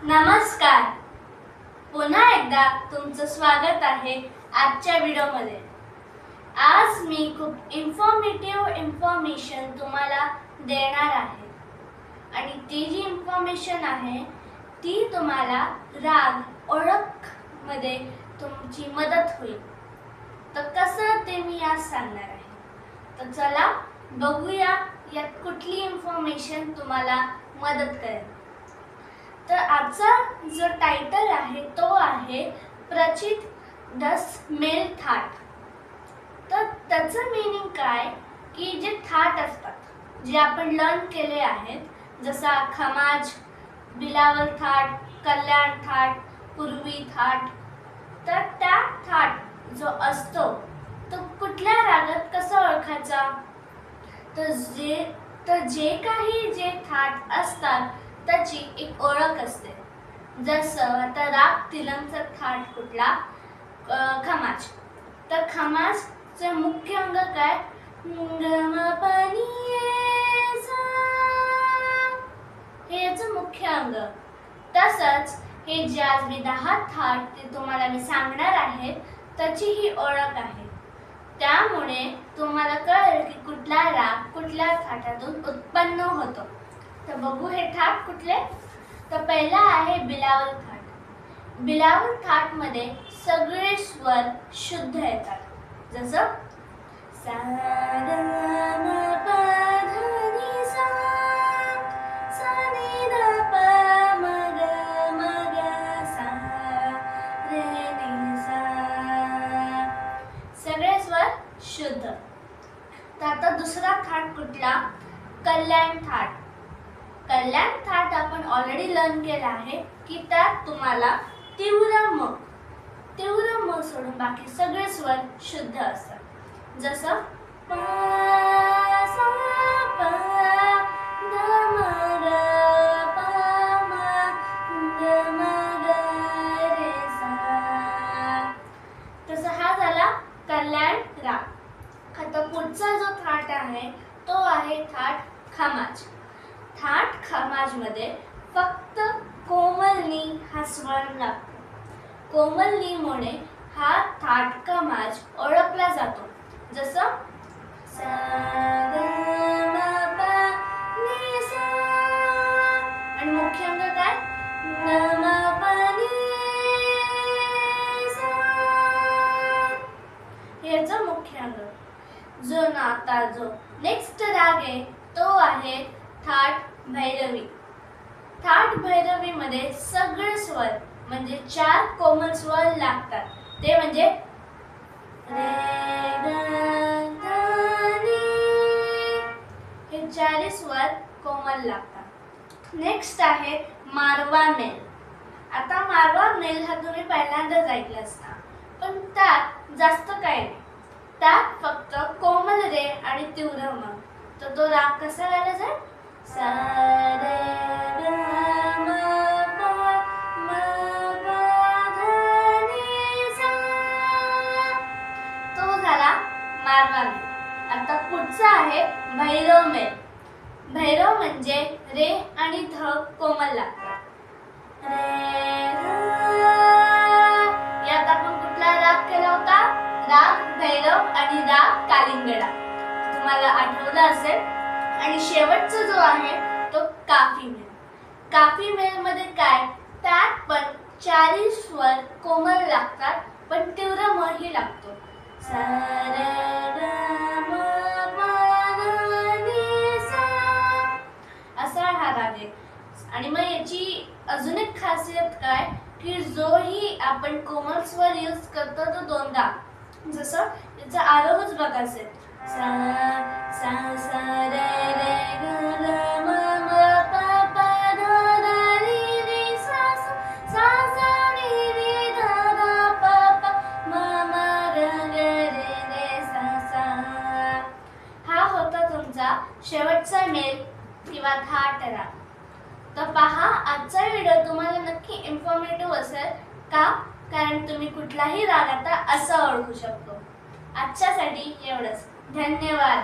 नमस्कार. पुन्हा एकदा तुमचं स्वागत आहे आजच्या व्हिडिओमध्ये. आज मी खूप इन्फॉर्मेशन तुम्हाला देणार आहे आणि ती जी इन्फॉर्मेशन आहे ती तुम्हाला राग ओळख मध्ये तुमची मदत होईल. तर कसं ते मी आज सांगणार आहे. तर चला बघूया यात कुठली इन्फॉर्मेशन तुम्हाला मदत करेल. तर आजचा जो टायटल आहे तो आहे प्रचित द स्मेल थाट. तर त्याचं मीनिंग काय की जे थाट असतात जे आपण लर्न केले आहेत जसा खमाज, बिलावल थाट, कल्याण थाट, पूर्वी थाट. तर त्या थाट जो असतो तो कुठल्या रागात कसा ओळखायचा. तर जे काही जे थाट असतात त्याची एक ओळख असते. जसं आता राग तिलमचा थाट कुठला, खमाज. तर खमाजचे मुख्य अंग काय, हे याचं मुख्य अंग. तसंच हे जॅज विदाहा थाट ते तुम्हाला मी सांगणार आहे त्याची ही ओळख आहे. त्यामुळे तुम्हाला कळेल की कुठला राग कुठल्या थाटातून उत्पन्न होतो. तर बघू हे थाट कुठले. तर पहिला आहे बिलावल थाट. बिलावल थाट मध्ये सगळे स्वर शुद्ध येतात. जसं सा ग म प ध नि सा, सा नि ध प म ग सा रे नि सा. सगळे स्वर शुद्ध. तर आता दुसरा थाट कुठला, कल्याण थाट. कल्याण थाट आपण ऑलरेडी लर्न केला आहे की त्यात तुम्हाला तीव्र म सोडून बाकी सगळे स्वर शुद्ध असतात. जसं प सा प ध म ग प म ग म ग रे सा. तसा हा झाला कल्याण राग. आता पुढचा जो थाट आहे तो आहे थाट खमाज. थाट खमाज मध्ये फक्त कोमल नी हा स्वर लागतो. कोमल नी मुळे हा थाट खमाज ओळखला जातो. जसं सा ग म प नि सा आणि मुख्य अंग काय, न म प नि सा. याचं मुख्य अंग. जो नाता जो नेक्स्ट राग आहे तो आहे थाट भैरवी. थाट भैरवी मध्ये सगळे स्वर म्हणजे 4 कोमल स्वर लागतात. ते म्हणजे रे ग ध नि. हे 4 स्वर कोमल लागतात. नेक्स्ट आहे मारवा मेल. आता मारवा मेल हा तुम्ही पहिल्यांदाच ऐकलं असता पण त्यात जास्त काय नाही. त्यात फक्त कोमल रे आणि तीव्र म. तर तो राग कसा गायला जाईल, सा रे ग म प म ग ध नि सा. तो झाला मारवा मेल. आता पुढचा आहे भैरव मेल. भैरव म्हणजे रे आणि ध कोमल लागतात. रे ध. यात आपण कुठला राग केला होता, राग भैरव आणि राग कालिंगडा. तुम्हाला आठवलं असेल. आणि शेवटचा जो आहे तो काफी मेल. काफी मेल मध्ये काय, त्यात पण 4 स्वर कोमल लागतात पण तीव्र म ही लागतो. सा रे ग म प ध नि सा. असा हा राग आहे. आणि मग याची अजून एक खासियत काय की जोही आपण कोमल स्वर यूज करतो तो 2दा. जसं याचा आरोहच बघायचं, सा सा सा रे रे ग ग म म प प ध ध रि रि सा सा सा रि रि ध ध प प म म ग ग रे रे सा सा. हा होता तुमचा शेवटचा मेल किंवा थाट राग. तर पहा आजचा व्हिडिओ तुम्हाला नक्की इन्फॉर्मेटिव्ह असेल का, कारण तुम्ही कुठलाही राग आता असा ओळखू शकतो. आजच्यासाठी एवढंच. धन्यवाद.